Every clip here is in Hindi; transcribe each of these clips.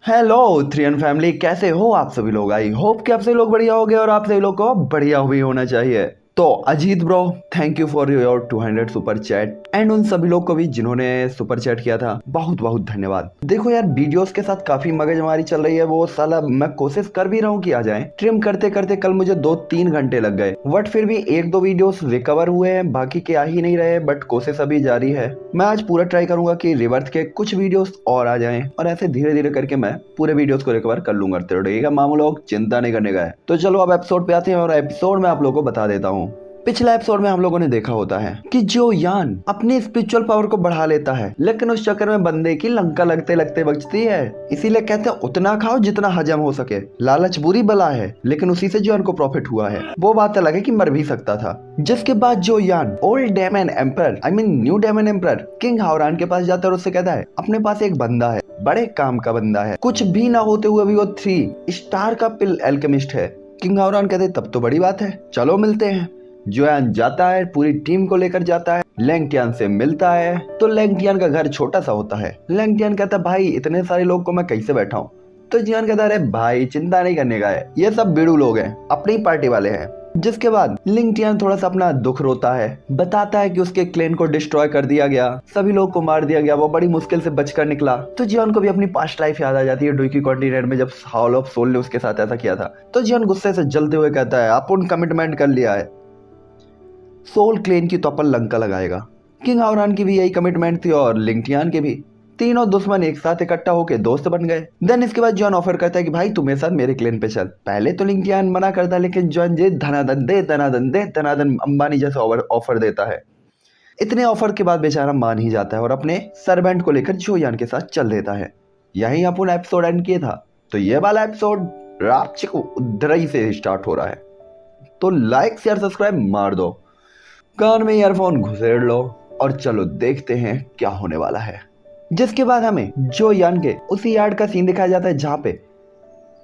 हेलो थ्रियन फैमिली, कैसे हो आप सभी लोग। आई होप कि आप सभी लोग बढ़िया होगे और आप सभी लोग को बढ़िया भी होना चाहिए। तो Ajit bro, thank you for your 200 super chat and उन सभी लोग को भी जिन्होंने सुपर चैट किया था, बहुत बहुत धन्यवाद। देखो यार, वीडियोस के साथ काफी मगजमारी चल रही है। वो साला मैं कोशिश कर भी रहा हूँ कि आ जाए। ट्रिम करते करते कल मुझे 2-3 घंटे लग गए, बट फिर भी 1-2 वीडियोस रिकवर हुए हैं, बाकी के आ ही नहीं रहे। बट कोशिश अभी जारी है। मैं आज पूरा ट्राई करूंगा कि रिवर्थ के कुछ वीडियोस और आ जाएं और ऐसे धीरे धीरे करके मैं पूरे वीडियोस को रिकवर कर लूंगा। ठीक है मामू लोग, चिंता नहीं करने का है। तो चलो अब एपिसोड पे आते हैं और एपिसोड में आप लोगों को बता देता हूँ। पिछला एपिसोड में हम लोगों ने देखा होता है कि जो यान अपनी स्पिरिचुअल पावर को बढ़ा लेता है, लेकिन उस चक्कर में बंदे की लंका लगते लगते बचती है। इसीलिए कहते हैं उतना खाओ जितना हजम हो सके। लालच बुरी बला है, लेकिन उसी से जो को प्रॉफिट हुआ है। वो बात अलग है कि मर भी सकता था। जिसके बाद जो यान old demon emperor new demon emperor king हावरान के पास जाता है और उससे कहता है अपने पास एक बंदा है, बड़े काम का बंदा है, कुछ भी ना होते हुए भी वो 3 स्टार का पिल एल्केमिस्ट है। किंग हावरान कहते तब तो बड़ी बात है, चलो मिलते हैं। जोयान जाता है, पूरी टीम को लेकर जाता है, लैंगटियान से मिलता है। तो लैंगटियान का घर छोटा सा होता है। लैंगटियान कहता है भाई इतने सारे लोग को मैं कैसे बैठाऊं। तो जियान कहता है अरे भाई चिंता नहीं करने का है, ये सब बिड़ू लोग हैं, अपनी पार्टी वाले हैं। जिसके बाद लिंगटियान थोड़ा सा अपना दुख रोता है, बताता है कि उसके क्लेन को डिस्ट्रॉय कर दिया गया, सभी लोग को मार दिया गया, वो बड़ी मुश्किल से बचकर निकला। तो जियान को भी अपनी पास्ट लाइफ याद आ जाती है, डुइकी कॉन्टिनेंट में जब हॉल ऑफ सोल ने उसके साथ ऐसा किया था। तो जियान गुस्से से जलते हुए कहता है अपन कमिटमेंट कर लिया है, सोल क्लेन की तो अपन लंका लगाएगा। किंग हावरान की भी यही कमिटमेंट थी और लिंगटियान की भी। तीनों दुश्मन एक साथ इकट्ठा होकर दोस्त बन गए। देन इसके बाद जॉन ऑफर करता है कि भाई तू मेरे साथ मेरे क्लेन पे चल। पहले तो लिंगटियान मना करता है, लेकिन जॉन जे धनाधन दे धनाधन अंबानी जैसा ऑफर देता है। इतने ऑफर के बाद बेचारा मान ही जाता है और अपने सर्वेंट को लेकर जोयान के साथ चल देता है। यही अपन एपिसोड एंड किया था। तो ये वाला एपिसोड रात को उधर से स्टार्ट हो रहा है। तो लाइक शेयर सब्सक्राइब मार दो, कान में ईयरफोन घुसेड़ लो और चलो देखते हैं क्या होने वाला है। जिसके बाद हमें जो यान के उसी यार्ड का सीन दिखाया जाता है जहाँ पे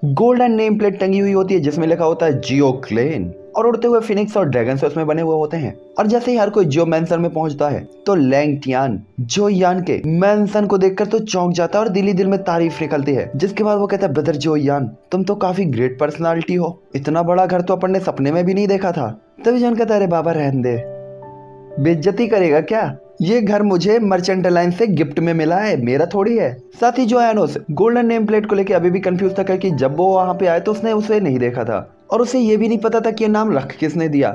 गोल्डन नेम प्लेट टंगी हुई होती है जिसमें लिखा होता है जियो क्लेन, और उड़ते हुए फिनिक्स और ड्रैगन से उसमें बने हुए होते हैं। और जैसे ही हर कोई जो मैंसन में पहुंचता है तो लैंगटियान जो यान के मैंसन को देखकर तो चौंक जाता है और दिल ही दिल में तारीफ निकलती है। जिसके बाद वो कहता है ब्रदर जो यान, तुम तो काफी ग्रेट पर्सनालिटी हो, इतना बड़ा घर तो अपन ने सपने में भी नहीं देखा था। तभी जान कहता है अरे बाबा रहने दे, बेइज्जती करेगा क्या, ये घर मुझे मर्चेंट अलायंस से गिफ्ट में मिला है, मेरा थोड़ी है। साथ ही जो एनोस गोल्डन नेम प्लेट को लेके अभी भी कंफ्यूज था क्योंकि जब वो वहां पे आया तो उसने उसे नहीं देखा था और उसे ये भी नहीं पता था कि ये नाम रख किसने दिया।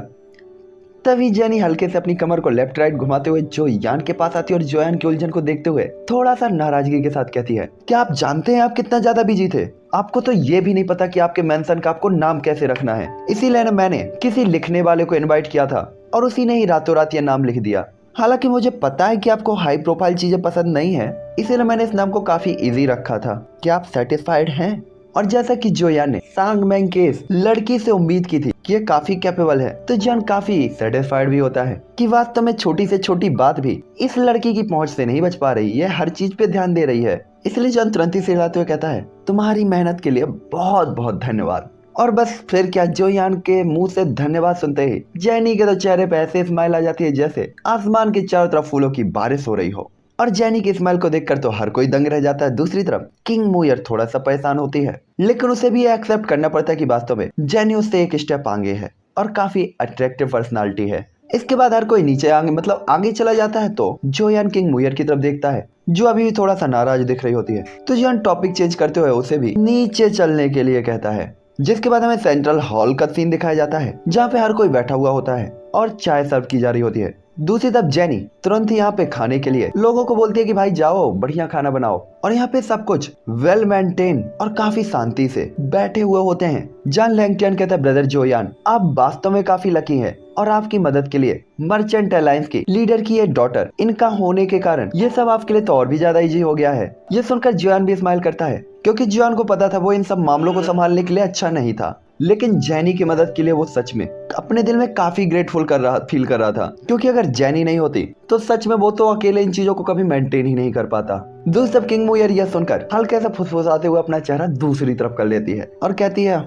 तभी जेनी हल्के से अपनी कमर को लेफ्ट राइट घुमाते हुए जो यान के पास आती है और जोयान की उलझन को देखते हुए थोड़ा सा नाराजगी के साथ कहती है क्या आप जानते हैं आप कितना ज्यादा बिजी थे, आपको तो ये भी नहीं पता कि आपके मेंशन का आपको नाम कैसे रखना है। इसीलिए मैंने किसी लिखने वाले को इनवाइट किया था और उसी ने ही रातों रात ये नाम लिख दिया। हालांकि मुझे पता है कि आपको हाई प्रोफाइल चीजें पसंद नहीं है, इसीलिए मैंने इस नाम को काफी इजी रखा था। क्या आप सेटिस्फाइड हैं? और जैसा कि जोयान ने सांगमेंग के इस लड़की से उम्मीद की थी कि ये काफी कैपेबल है, तो जॉन काफी सेटिस्फाइड भी होता है कि वास्तव में छोटी से छोटी बात भी इस लड़की की पहुंच से नहीं बच पा रही, ये हर चीज पे ध्यान दे रही है। इसलिए जॉन तुरंत ही सिराते हुए कहता है तुम्हारी मेहनत के लिए बहुत बहुत धन्यवाद। और बस फिर क्या, जोयान के मुंह से धन्यवाद सुनते ही जेनी के तो चेहरे पे ऐसे स्माइल आ जाती है जैसे आसमान के चारों तरफ फूलों की बारिश हो रही हो। और जेनी की स्माइल को देखकर तो हर कोई दंग रह जाता है। दूसरी तरफ किंग मूयर थोड़ा सा परेशान होती है, लेकिन उसे भी एक्सेप्ट करना पड़ता है कि वास्तव में जेनी उससे एक स्टेप आगे है और काफी अट्रैक्टिव पर्सनालिटी है। इसके बाद हर कोई नीचे आगे चला जाता है तो जोयान किंग मूयर की तरफ देखता है जो अभी भी थोड़ा सा नाराज दिख रही होती है। तो जोयान टॉपिक चेंज करते हुए उसे भी नीचे चलने के लिए कहता है। जिसके बाद हमें सेंट्रल हॉल का सीन दिखाया जाता है जहाँ पे हर कोई बैठा हुआ होता है और चाय सर्व की जा रही होती है। दूसरी तरफ जेनी तुरंत ही यहाँ पे खाने के लिए लोगों को बोलती है कि भाई जाओ बढ़िया खाना बनाओ, और यहाँ पे सब कुछ वेल मेंटेन और काफी शांति से बैठे हुए होते हैं। जॉन लैंगटियान कहता है ब्रदर जोयान, आप वास्तव में काफी लकी हैं और आपकी मदद के लिए मर्चेंट अलायंस की लीडर की ये डॉटर, इनका होने के कारण ये सब आपके लिए तो और भी ज्यादा इजी हो गया है। ये सुनकर जोयान भी स्माइल करता है क्योंकि जोयान को पता था वो इन सब मामलों को संभालने के लिए अच्छा नहीं था, लेकिन जेनी की मदद के लिए वो सच में अपने दिल में काफी ग्रेटफुल फील कर रहा था, क्योंकि अगर जेनी नहीं होती तो सच में वो तो अकेले इन चीजों को कभी मेंटेन ही नहीं कर पाता। दूसरी तरफ किंग मूयर यह सुनकर हल्के से फुसफुसाते हुए अपना चेहरा दूसरी तरफ कर लेती है और कहती है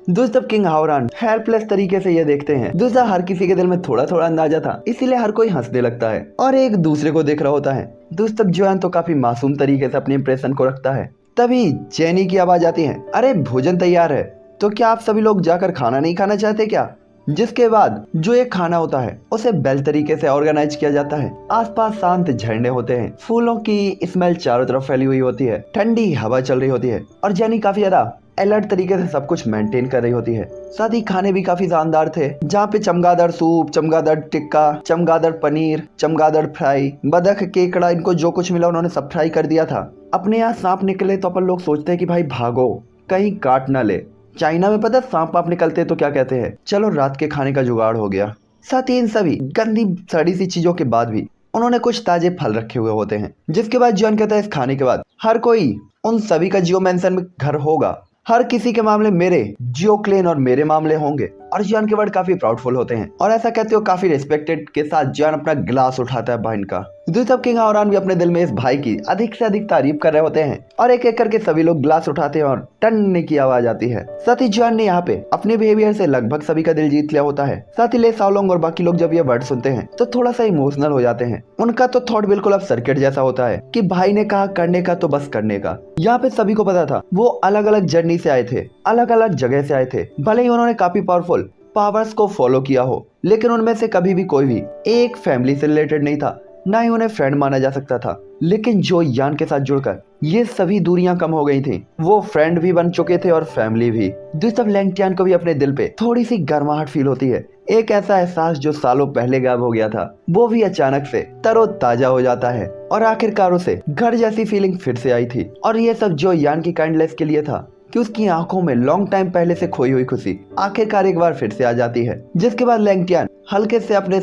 दूसरी तरफ किंग हावरान हेल्पलेस तरीके से ये देखते हैं। दूसरा हर किसी के दिल में थोड़ा थोड़ा अंदाजा था, इसीलिए हर कोई हंसने लगता है और एक दूसरे को देख रहा होता है। दूसरी तरफ जोयान तो काफी मासूम तरीके से अपने इंप्रेशन को रखता है तभी जेनी की आवाज आती है, अरे भोजन तैयार है, तो क्या आप सभी लोग जाकर खाना नहीं खाना चाहते क्या? जिसके बाद जो एक खाना होता है उसे बेल तरीके से ऑर्गेनाइज किया जाता है। आसपास शांत झरने होते हैं, फूलों की स्मेल चारों तरफ फैली हुई होती है, ठंडी हवा चल रही होती है और जेनी काफी ज्यादा अलर्ट तरीके से सब कुछ मेंटेन कर रही होती है। साथ ही खाने भी काफी शानदार थे, जहाँ पे चमगादड़ सूप, चमगादड़ टिक्का, चमगादड़ पनीर, चमगादड़ फ्राई, बदख केकड़ा, इनको जो कुछ मिला उन्होंने सब फ्राई कर दिया था। अपने यहाँ सांप निकले तो अपन लोग सोचते हैं कि भाई भागो, कहीं काट ना ले। चाइना में पता सांप वाप निकलते हैं तो क्या कहते हैं, चलो रात के खाने का जुगाड़ हो गया। साथ ही इन सभी गंदी सड़ी सी चीजों के बाद भी उन्होंने कुछ ताजे फल रखे हुए होते हैं। जिसके बाद जॉन कहता है इस खाने के बाद हर कोई उन सभी का जियो मैंसन में घर होगा, हर किसी के मामले मेरे जियो क्लेन और मेरे मामले होंगे। और जॉन के वर्ड काफी प्राउडफुल होते हैं और ऐसा कहते हो काफी रिस्पेक्टेड के साथ जॉन अपना गिलास उठाता है भाई का। दूसरी किंग हावरान भी अपने दिल में इस भाई की अधिक से अधिक तारीफ कर रहे होते हैं और एक एक करके सभी लोग गिलास उठाते हैं और टन की आवाज आती है। साथ ही जॉन ने यहाँ पे अपने बिहेवियर से लगभग सभी का दिल जीत लिया होता है। साथ ही ले साओलोंग और बाकी लोग जब ये वर्ड सुनते हैं तो थोड़ा सा इमोशनल हो जाते हैं। उनका तो थॉट बिल्कुल अब सर्किट जैसा होता है कि भाई ने कहा करने का तो बस करने का। यहाँ पे सभी को पता था वो अलग अलग जर्नी से आए थे, अलग अलग जगह से आए थे। भले ही उन्होंने काफी पावरफुल पावर्स को फॉलो किया हो, लेकिन उनमें से कभी भी कोई भी एक फैमिली से रिलेटेड नहीं था, ना ही उन्हें फ्रेंड माना जा सकता था। लेकिन जो यान के साथ जुड़कर ये सभी दूरियां कम हो गई थी, वो फ्रेंड भी बन चुके थे और फैमिली भी। दूसरी लैंगटियान को भी अपने दिल पे थोड़ी सी गर्माहट फील होती है। एक ऐसा एहसास जो सालों पहले गायब हो गया था वो भी अचानक से तरोताजा हो जाता है और आखिरकार उसे घर जैसी फीलिंग फिर से आई थी। और ये सब जो यान की काइंडनेस के लिए था कि उसकी आंखों में लॉन्ग टाइम पहले से खोई हुई खुशी आखिरकार एक बार फिर से आ जाती है। जिसके बाद लैंगटियान हल्के से अपने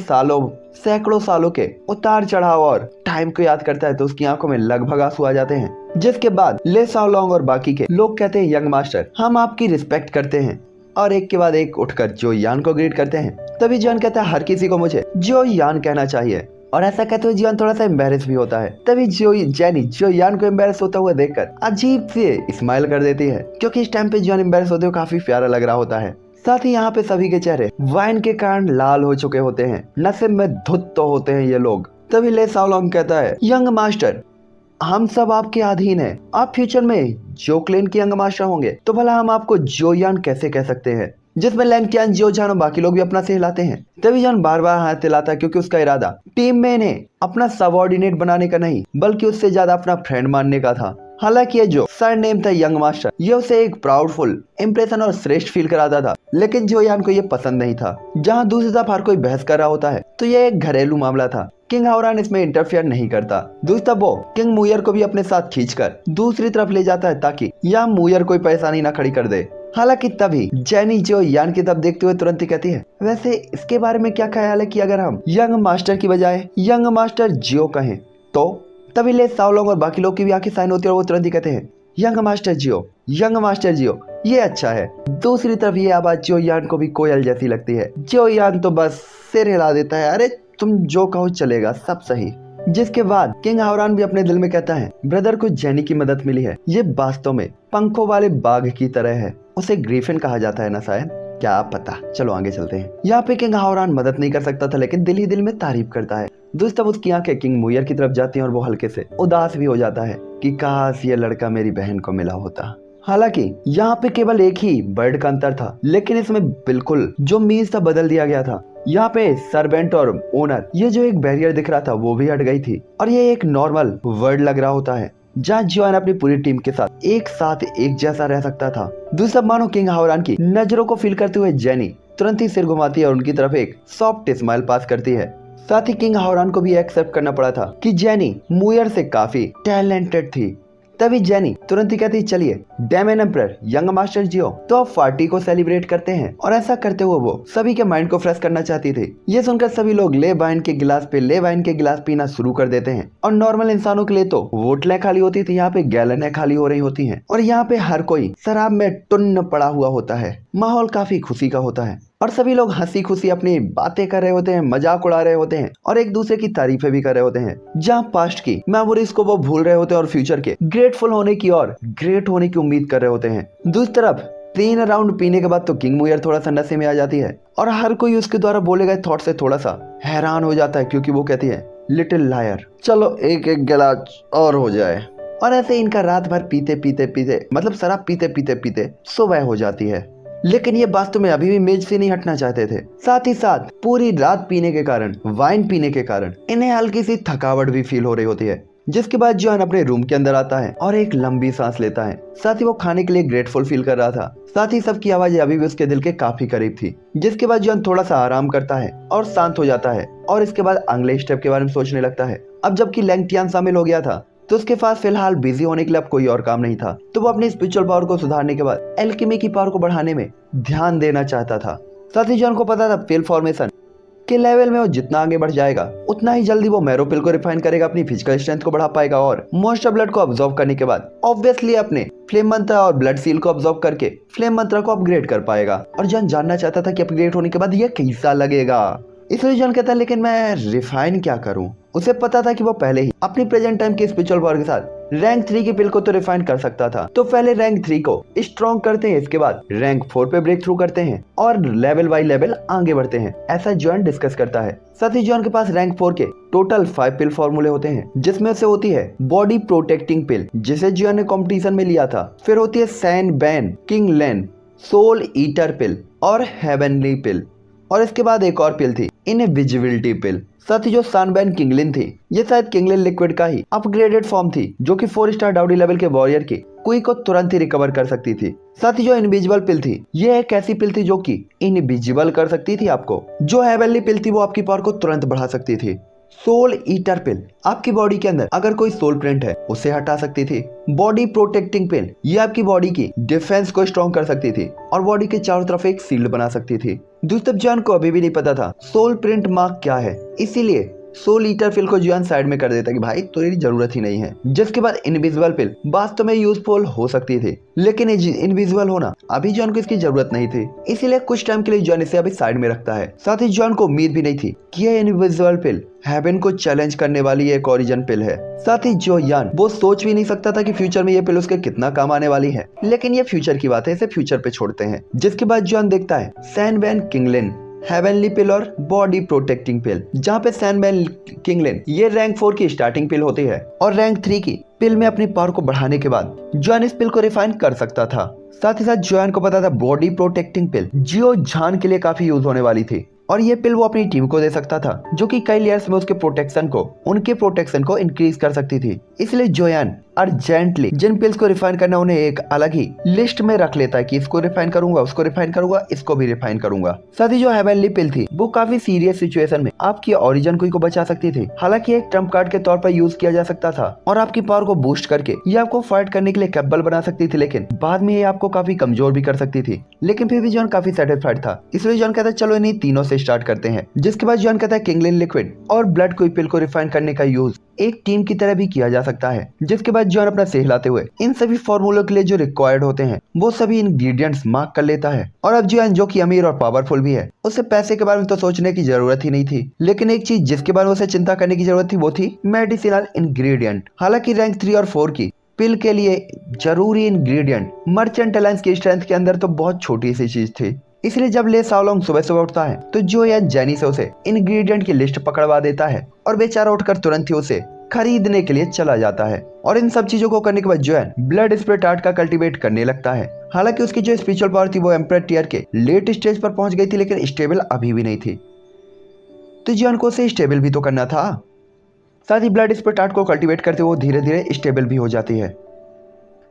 सैकड़ों सालों के उतार चढ़ाव और टाइम को याद करता है तो उसकी आंखों में लगभग आंसू आ जाते हैं। जिसके बाद ले साओलोंग और बाकी के लोग कहते हैं यंग मास्टर हम आपकी रिस्पेक्ट करते हैं, और एक के बाद एक उठकर जो यान को ग्रीट करते हैं। तभी जॉन कहता है हर किसी को मुझे जो यान कहना चाहिए, और ऐसा कहते हुए जियान थोड़ा सा एम्बेरस भी होता है। तभी जेनी जो यान को एम्बेरस होता हुआ देखकर अजीब से स्माइल कर देती है, क्योंकि इस टाइम पे जियान एम्बेरस होते हुए काफी प्यारा लग रहा होता है। साथ ही यहाँ पे सभी के चेहरे वाइन के कारण लाल हो चुके होते हैं, नशे में धुत तो होते हैं ये लोग। तभी ले साओलोंग कहता है यंग मास्टर हम सब आपके अधीन हैं, आप फ्यूचर में जो क्लेन के यंग मास्टर होंगे तो भला हम आपको जो यान कैसे कह सकते हैं। जिसमें लैंगटियान जो जान और बाकी लोग भी अपना से हिलाते हैं। तभी जान बार बार हाथ हिलाता है क्योंकि उसका इरादा टीम में इन्हें अपना सबऑर्डिनेट बनाने का नहीं बल्कि उससे ज्यादा अपना फ्रेंड मानने का था। हालांकि ये जो सर नेम था यंग मास्टर, ये उसे एक प्राउडफुल इंप्रेशन और श्रेष्ठ फील कराता था, लेकिन जो यान को ये पसंद नहीं था। जहाँ दूसरी तरफ हर कोई बहस कर रहा होता है तो ये एक घरेलू मामला था, किंग हावरान इसमें इंटरफेयर नहीं करता। दूसरी तरफ वो किंग मुयर को भी अपने साथ खींचकर दूसरी तरफ ले जाता है ताकि यहाँ मुयर कोई परेशानी न खड़ी कर दे। हालांकि तभी जेनी जो यान की तरफ देखते हुए तुरंत ही कहती है वैसे इसके बारे में क्या ख्याल है कि अगर हम यंग मास्टर की बजाय यंग मास्टर जियो कहें तो। तभी ले साओलोंग और बाकी लोग की भी आंखें साइन होती है और वो तुरंत ही कहते हैं यंग मास्टर जियो, यंग मास्टर जियो, ये अच्छा है। दूसरी तरफ ये आवाज जो यान को भी कोयल जैसी लगती है। जो यान तो बस सिर हिला देता है, अरे तुम जो कहो चलेगा, सब सही। जिसके बाद किंग हावरान भी अपने दिल में कहता है ब्रदर को जेनी की मदद मिली है, ये वास्तव में पंखों वाले बाघ की तरह है, उसे ग्रीफिन कहा जाता है ना शायद, क्या पता। चलो आगे चलते हैं। यहाँ पे किंग हावरान मदद नहीं कर सकता था लेकिन दिल ही दिल में तारीफ करता है। दोस्तों उसकी आंखें किंग मुयर की तरफ जाती हैं और वो हल्के से उदास भी हो जाता है कि काश ये लड़का मेरी बहन को मिला होता। हालांकि यहाँ पे केवल एक ही वर्ड का अंतर था, लेकिन इसमें बिल्कुल जो मीन्स था बदल दिया गया था। यहाँ पे सर्वेंट और ओनर ये जो एक बैरियर दिख रहा था वो भी हट गई थी और ये एक नॉर्मल वर्ड लग रहा होता है जहाँ जॉन अपनी पूरी टीम के साथ एक जैसा रह सकता था। दूसरा मानो किंग हावरान की नजरों को फील करते हुए जेनी तुरंत ही सिर घुमाती है और उनकी तरफ एक सॉफ्ट स्माइल पास करती है। साथ ही किंग हावरान को भी एक्सेप्ट करना पड़ा था कि जेनी मुयर से काफी टैलेंटेड थी। तभी जेनी तुरंत ही कहती चलिए डेमन एम्परर यंग मास्टर जियो तो अब पार्टी को सेलिब्रेट करते हैं। और ऐसा करते हुए वो सभी के माइंड को फ्रेश करना चाहती थी। ये सुनकर सभी लोग ले वाइन के गिलास पे ले वाइन के गिलास पीना शुरू कर देते हैं। और नॉर्मल इंसानों के लिए तो बोतलें खाली होती थी, यहाँ पे गैलनें खाली हो रही होती हैं और यहाँ पे हर कोई शराब में टुन्न पड़ा हुआ होता है। माहौल काफी खुशी का होता है और सभी लोग हंसी खुशी अपनी बातें कर रहे होते हैं, मजाक उड़ा रहे होते हैं और एक दूसरे की तारीफें भी कर रहे होते हैं। जहाँ पास्ट की मेमोरीज को वो भूल रहे होते हैं और फ्यूचर के ग्रेटफुल होने की और ग्रेट होने की उम्मीद कर रहे होते हैं। दूसरी तरफ 3 राउंड पीने के बाद तो किंग मुयर थोड़ा सा नशे में आ जाती है और हर कोई उसके द्वारा बोले गए थॉट से थोड़ा सा हैरान हो जाता है क्योंकि वो कहती है लिटिल लायर, चलो एक गिलास और हो जाए। और ऐसे इनका रात भर पीते पीते पीते मतलब शराब पीते पीते पीते सुबह हो जाती है। लेकिन ये वास्तव में अभी भी मेज से नहीं हटना चाहते थे। साथ ही साथ पूरी रात पीने के कारण, वाइन पीने के कारण इन्हें हल्की सी थकावट भी फील हो रही होती है। जिसके बाद जॉन अपने रूम के अंदर आता है और एक लंबी सांस लेता है। साथ ही वो खाने के लिए ग्रेटफुल फील कर रहा था। साथ ही सबकी आवाजें अभी भी उसके दिल के काफी करीब थी। जिसके बाद जॉन थोड़ा सा आराम करता है और शांत हो जाता है और इसके बाद अगले स्टेप के बारे में सोचने लगता है। अब जबकि लैंगटियान शामिल हो गया था तो उसके पास फिलहाल बिजी होने के लिए अब कोई और काम नहीं था, तो वो अपनी स्पिरिचुअल पावर को सुधारने के बाद एल्केमी की पावर को बढ़ाने में ध्यान देना चाहता था। साथ ही जॉन को पता था पिल फॉर्मेशन के लेवल में वो जितना आगे बढ़ जाएगा उतना ही जल्दी वो मैरो पिल को रिफाइन करेगा, अपनी फिजिकल स्ट्रेंथ को बढ़ा पाएगा और मॉन्स्टर ब्लड को ऑब्जॉर्व करने के बाद ऑब्वियसली अपने फ्लेम मंत्र और ब्लड सील को ऑब्जॉर्व करके फ्लेम मंत्र को अपग्रेड कर पाएगा। और जॉन जानना चाहता था कि अपग्रेड होने के बाद ये कैसा लगेगा। इसलिए जॉन कहता है लेकिन मैं रिफाइन क्या करूं। उसे पता था कि वो पहले ही अपनी प्रेजेंट टाइम के स्पिरिचुअल पावर के साथ रैंक 3 की पिल को तो रिफाइन कर सकता था, तो पहले रैंक 3 को स्ट्रॉन्ग करते हैं, इसके बाद रैंक 4 पे ब्रेक थ्रू करते हैं और लेवल बाय लेवल आगे बढ़ते हैं, ऐसा जॉन डिस्कस करता है। साथ ही जॉन के पास रैंक 4 के टोटल 5 पिल फॉर्मूले होते हैं, जिसमें से होती है बॉडी प्रोटेक्टिंग पिल जिसे जॉन ने कॉम्पिटिशन में लिया था, फिर होती है सैन बैन किंग लेन सोल ईटर पिल और हेवनली पिल, और इसके बाद एक और पिल थी इनविजिबिलिटी पिल। साथ ही जो सनबैन किंगलिन थी ये शायद किंगलिन लिक्विड का ही अपग्रेडेड फॉर्म थी, जो कि 4 स्टार डाउडी लेवल के वॉरियर की क्विक को तुरंत ही रिकवर कर सकती थी। साथ ही जो इनविजिबल पिल थी ये एक ऐसी पिल थी जो कि इनविजिबल कर सकती थी आपको। जो हेवनली पिल थी वो आपकी पावर को तुरंत बढ़ा सकती थी। सोल ईटर पिल आपकी बॉडी के अंदर अगर कोई सोल प्रिंट है उसे हटा सकती थी। बॉडी प्रोटेक्टिंग पिल ये आपकी बॉडी की डिफेंस को स्ट्रॉन्ग कर सकती थी और बॉडी के चारों तरफ एक शील्ड बना सकती थी। दूसरी जॉन को अभी भी नहीं पता था सोल प्रिंट मार्क क्या है, इसीलिए सोल ईटर पिल को जॉन साइड में कर देता कि भाई तेरी जरूरत ही नहीं है। जिसके बाद इनविजिबल पिल वास्तव में यूजफुल हो सकती थी, लेकिन इनविजिबल होना अभी जॉन को इसकी जरूरत नहीं थी, इसीलिए कुछ टाइम के लिए जॉन इसे अभी साइड में रखता है। साथ ही जॉन को उम्मीद भी नहीं थी कि यह इनविजिबल पिल हेवन को चैलेंज करने वाली एक ओरिजिन पिल है। साथ ही जो यान वो सोच भी नहीं सकता था कि फ्यूचर में ये पिल उसके कितना काम आने वाली है, लेकिन ये फ्यूचर की बात है, इसे फ्यूचर पे छोड़ते हैं। जिसके बाद जॉन देखता है सैनबैन किंगलिन हेवनली पिल और बॉडी प्रोटेक्टिंग पिल, जहाँ पे सैनबैन किंगलिन ये रैंक 4 की स्टार्टिंग पिल होती है और रैंक 3 की पिल में अपनी पावर को बढ़ाने के बाद जॉन इस पिल को रिफाइन कर सकता था। साथ ही साथ जॉन को पता था बॉडी प्रोटेक्टिंग पिल जियो जान के लिए काफी यूज होने वाली थी और ये पिल वो अपनी टीम को दे सकता था, जो कि कई लेयर्स में उनके प्रोटेक्शन को इंक्रीज कर सकती थी। इसलिए जोयान अर्जेंटली जिन पिल्स को रिफाइन करना उन्हें एक अलग ही लिस्ट में रख लेता है कि इसको रिफाइन करूंगा, उसको रिफाइन करूंगा, इसको भी रिफाइन करूंगा। साथ ही जो हेवनली पिल थी वो काफी सीरियस सिचुएशन में आपकी ओरिजिन को बचा सकती थी। हालांकि एक ट्रम्प कार्ड के तौर पर यूज किया जा सकता था और आपकी पावर को बूस्ट करके ये आपको फाइट करने के लिए कैपेबल बना सकती थी, लेकिन बाद में ये आपको काफी कमजोर भी कर सकती थी। लेकिन फिर भी जॉन काफी सेटिस्फाइड था, इसलिए जॉन कहता है चलो इन्हीं तीनों से स्टार्ट करते हैं। जिसके बाद जॉन कहता है किंगलिन लिक्विड और ब्लड क्विक पिल को रिफाइन करने का यूज एक टीम की तरह भी किया जा सकता है। जिसके बाद जॉन अपना सेह लाते हुए इन सभी फॉर्मूलों के लिए जो रिक्वायर्ड होते हैं वो सभी इंग्रेडिएंट्स मार्क कर लेता है। और अब जॉन जो कि अमीर और पावरफुल भी है, उसे पैसे के बारे में तो सोचने की जरूरत ही नहीं थी, लेकिन एक चीज जिसके बारे में उसे चिंता करने की जरूरत थी वो थी मेडिसिनल इंग्रेडिएंट। हालांकि रैंक 3 और 4 की पिल के लिए जरूरी इंग्रेडिएंट मर्चेंट अलायंस की स्ट्रेंथ के अंदर तो बहुत छोटी सी चीज थी। इसलिए जब ले साओलोंग सुबह सुबह उठता है तो जो या जेनी से उसे इंग्रेडिएंट की लिस्ट पकड़वा देता है और बेचारा उठकर तुरंत ही उसे खरीदने के लिए चला जाता है। और इन सब चीजों को करने के बाद जोएन ब्लड स्पिरिट आर्ट का कल्टीवेट करने लगता है। हालांकि उसकी जो स्पिरिचुअल पावर थी वो एम्परर टियर के लेट स्टेज पर पहुंच गई थी, लेकिन स्टेबल अभी भी नहीं थी, तो जोएन को उसे स्टेबल भी तो करना था। साथ ही ब्लड स्पिरिट आर्ट को कल्टीवेट करते हुए धीरे धीरे स्टेबल भी हो जाती है।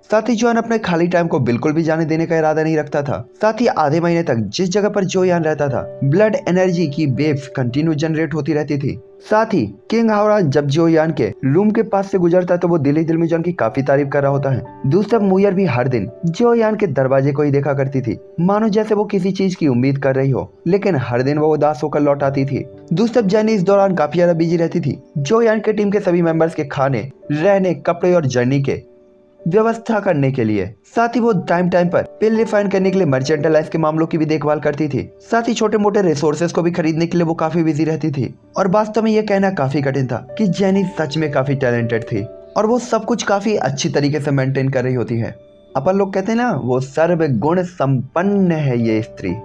साथ ही जोयान अपने खाली टाइम को बिल्कुल भी जाने देने का इरादा नहीं रखता था। साथ ही आधे महीने तक जिस जगह पर जोयान रहता था ब्लड एनर्जी की वेव्स कंटिन्यू जनरेट होती रहती थी। साथ ही किंग हावरा जब जोयान के रूम के पास से गुजरता है तो वो दिल ही दिल में जोयान की काफी तारीफ कर रहा होता है। दूसरा मुयर भी हर दिन जोयान के दरवाजे को ही देखा करती थी, मानो जैसे वो किसी चीज की उम्मीद कर रही हो, लेकिन हर दिन वो उदास होकर लौट आती थी। दूसरा जेनी इस दौरान काफी ज्यादा बिजी रहती थी जोयान के टीम के सभी मेंबर्स के खाने, रहने, कपड़े और जर्नी के व्यवस्था करने के लिए। साथ ही वो टाइम टाइम पर पिल रिफाइन करने के लिए मर्चेंट अलायंस के मामलों की भी देखभाल करती थी। साथ ही छोटे मोटे रिसोर्सेज को भी खरीदने के लिए वो काफी बिजी रहती थी। और वास्तव में ये कहना काफी कठिन था कि जेनी सच में काफी टैलेंटेड थी और वो सब कुछ काफी अच्छी तरीके से मेंटेन कर रही होती है। अपन लोग कहते हैं ना वो सर्व गुण संपन्न है ये स्त्री।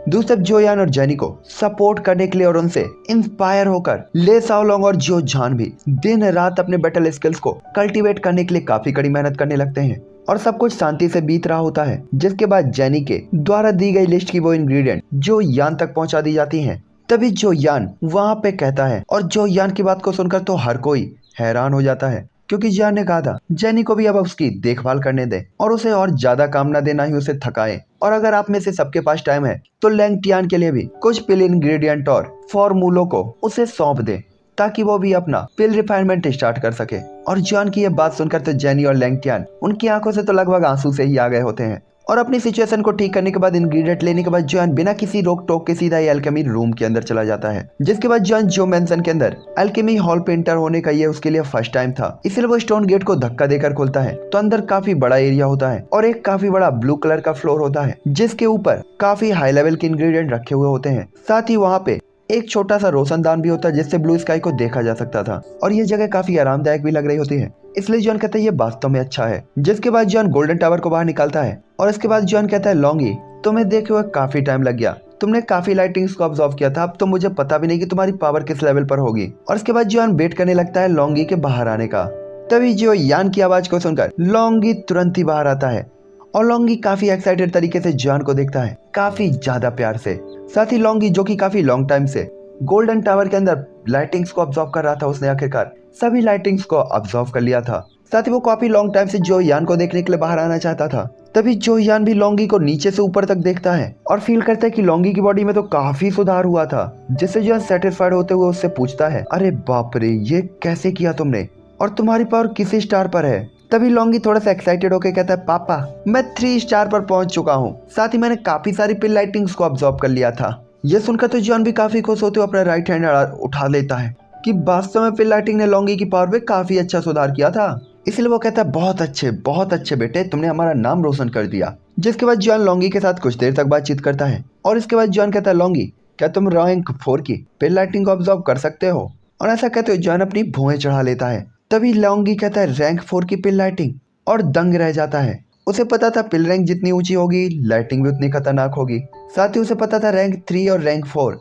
दूसरी जोयान और जेनी को सपोर्ट करने के लिए और उनसे इंस्पायर होकर ले शाओलोंग और जो जान भी दिन रात अपने बैटल स्किल्स को कल्टीवेट करने के लिए काफी कड़ी मेहनत करने लगते हैं और सब कुछ शांति से बीत रहा होता है। जिसके बाद जेनी के द्वारा दी गई लिस्ट की वो इंग्रेडिएंट जो यान तक पहुंचा दी जाती हैं। तभी जो यान वहां पे कहता है और जो यान की बात को सुनकर तो हर कोई हैरान हो जाता है, क्योंकि जान ने कहा था जेनी को भी अब उसकी देखभाल करने दे और उसे और ज्यादा काम न देना ही उसे थकाए। और अगर आप में से सबके पास टाइम है तो लैंगटियान के लिए भी कुछ पिल इंग्रेडिएंट और फॉर्मूलों को उसे सौंप दे, ताकि वो भी अपना पिल रिफाइनमेंट स्टार्ट कर सके। और जॉन की ये बात सुनकर तो जेनी और लैंगटियान उनकी आंखों से तो लगभग आंसू से ही आ गए होते हैं। और अपनी सिचुएशन को ठीक करने के बाद इंग्रेडिएंट लेने के बाद जॉन बिना किसी रोक टोक के सीधा ही अल्केमी रूम के अंदर चला जाता है। जिसके बाद जॉन जो मेंशन के अंदर अल्केमी हॉल पे एंटर होने का ये उसके लिए फर्स्ट टाइम था, इसलिए वो स्टोन गेट को धक्का देकर खोलता है तो अंदर काफी बड़ा एरिया होता है और एक काफी बड़ा ब्लू कलर का फ्लोर होता है, जिसके ऊपर काफी हाई लेवल के इंग्रेडिएंट रखे हुए होते हैं। साथ ही वहाँ पे एक छोटा सा रोशनदान भी होता है जिससे ब्लू स्काई को देखा जा सकता था और ये जगह काफी आरामदायक भी लग रही होती है, इसलिए जॉन कहता है ये वास्तव में अच्छा है। जिसके बाद जॉन गोल्डन टावर को बाहर निकालता है और इसके बाद जॉन कहता है लॉन्गी, तुम्हें देखे हुए काफी टाइम लग गया, तुमने काफी लाइटिंग्स को ऑब्जर्व किया था, अब तो मुझे पता भी नहीं कि तुम्हारी पावर किस लेवल पर होगी। और इसके बाद जॉन वेट करने लगता है लॉन्गी के बाहर आने का। तभी जो यान की आवाज को सुनकर लॉन्गी तुरंत ही बाहर आता है और लॉन्गी काफी एक्साइटेड तरीके से जॉन को देखता है, काफी ज्यादा प्यार से। साथ ही लॉन्गी जो कि काफी लॉन्ग टाइम से गोल्डन टावर के अंदर लाइटिंग्स को ऑब्जर्व कर रहा था, उसने आखिरकार सभी लाइटिंग्स को ऑब्जर्व कर लिया था। साथ ही वो काफी लॉन्ग टाइम से जो यान को देखने के लिए बाहर आना चाहता था। तभी जो यान भी लॉन्गी को नीचे से ऊपर तक देखता है और फील करता है कि लॉन्गी की बॉडी में तो काफी सुधार हुआ था, जिससे जो सेटिस्फाइड होते हुए उससे पूछता है, अरे बाप रे, ये कैसे किया तुमने और तुम्हारी पावर किस स्टार पर है? तभी लॉन्गी थोड़ा सा एक्साइटेड होकर कहता है, पापा मैं 3 स्टार पर पहुंच चुका हूँ, साथ ही मैंने काफी सारी पिल लाइटिंग्स को ऑब्जर्व कर लिया था। ये सुनकर तो जॉन भी काफी खुश होते हुए अपना राइट हैंड उठा लेता है कि वास्तव में पिल लाइटिंग ने लॉन्गी की पावर में काफी अच्छा सुधार किया था। इसलिए वो कहता है, बहुत अच्छे बेटे, तुमने हमारा नाम रोशन कर दिया। जिसके बाद जॉन लॉन्गी के साथ कुछ देर तक बातचीत करता है और इसके बाद जॉन कहता है, लॉन्गी क्या तुम रैंक 4 की पिल लाइटिंग को ऑब्जर्व कर सकते हो? और ऐसा कहते हुए जॉन अपनी भुएं चढ़ा लेता है। तभी लॉन्गी कहता है, रैंक 4 की पिल लाइटिंग, और दंग रह जाता है। उसे पता था पिल रैंक जितनी ऊंची होगी लाइटिंग भी उतनी खतरनाक होगी। साथ ही उसे पता था रैंक 3 और रैंक 4,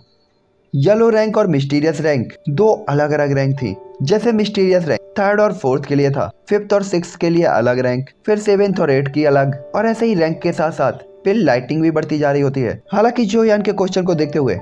येलो रैंक और मिस्टीरियस रैंक 2 अलग अलग रैंक थी। जैसे मिस्टीरियस रैंक 3rd और 4th के लिए था, 5th और 6th के लिए अलग रैंक, फिर 7th और 8th की अलग, और ऐसे ही रैंक के साथ साथ पिल लाइटिंग भी बढ़ती जा रही होती है। हालांकि जो यान के क्वेश्चन को देखते हुए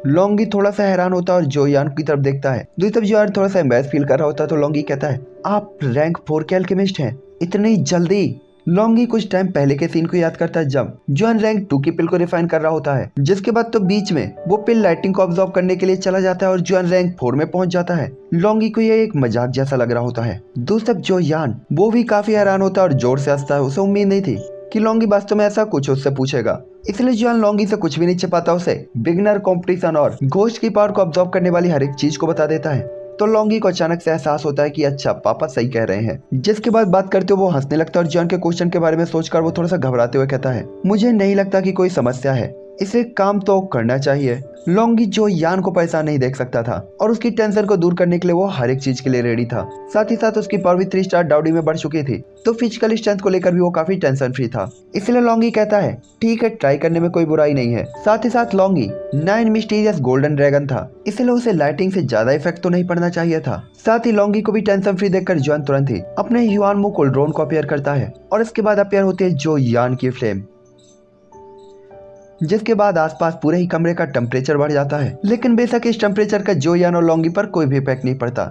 लॉन्गी थोड़ा सा हैरान होता है और जो यान की तरफ देखता है। दूसरी तरफ जो यान थोड़ा सा एम्बैरेस फील कर रहा होता है तो लॉन्गी कहता है, आप रैंक 4 के अल्केमिस्ट हैं, इतनी जल्दी? लॉन्गी कुछ टाइम पहले के सीन को याद करता है जब जॉन रैंक 2 की पिल को रिफाइन कर रहा होता है। जिसके बाद तो बीच में वो पिल लाइटिंग को ऑब्जर्व करने के लिए चला जाता है और जॉन रैंक 4 में पहुंच जाता है। लॉन्गी को ये एक मजाक जैसा लग रहा होता है। दूसरी तरफ जो यान वो भी काफी हैरान होता है और जोर से हंसता है। उसे उम्मीद नहीं थी कि लॉन्गी वास्तव में ऐसा कुछ उससे पूछेगा, इसलिए जॉन लॉन्गी से कुछ भी नहीं छिपाता, उसे बिगनर कंपटीशन और घोस्ट की पावर को ऑब्जर्व करने वाली हर एक चीज को बता देता है। तो लॉन्गी को अचानक से एहसास होता है कि अच्छा पापा सही कह रहे हैं। जिसके बाद बात करते हुए वो हंसने लगता है और जॉन के क्वेश्चन के बारे में सोचकर वो थोड़ा सा घबराते हुए कहता है, मुझे नहीं लगता कि कोई समस्या है, इसे काम तो करना चाहिए। लॉन्गी जो यान को परेशान नहीं देख सकता था और उसकी टेंशन को दूर करने के लिए वो हर एक चीज के लिए रेडी था। साथ ही साथ उसकी पावर भी 3 स्टार डाउडी में बढ़ चुकी थी, तो फिजिकल स्ट्रेंथ को लेकर भी वो काफी टेंशन फ्री था। इसलिए लॉन्गी कहता है, ठीक है, ट्राई करने में कोई बुराई नहीं है। साथ ही साथ लॉन्गी 9 मिस्टीरियस गोल्डन ड्रैगन था, इसलिए उसे लाइटिंग से ज्यादा इफेक्ट तो नहीं पड़ना चाहिए था। साथ ही लॉन्गी को भी टेंशन फ्री देखकर जॉन तुरंत ही अपने युआन मू कोल्ड्रोन को अपेयर करता है और इसके बाद अपेयर होती है जो यान की फ्लेम। जिसके बाद आसपास पूरे ही कमरे का टेम्परेचर बढ़ जाता है, लेकिन बेशक इस टेम्परेचर का जो यान और लॉन्गी पर कोई भी इफेक्ट नहीं पड़ता।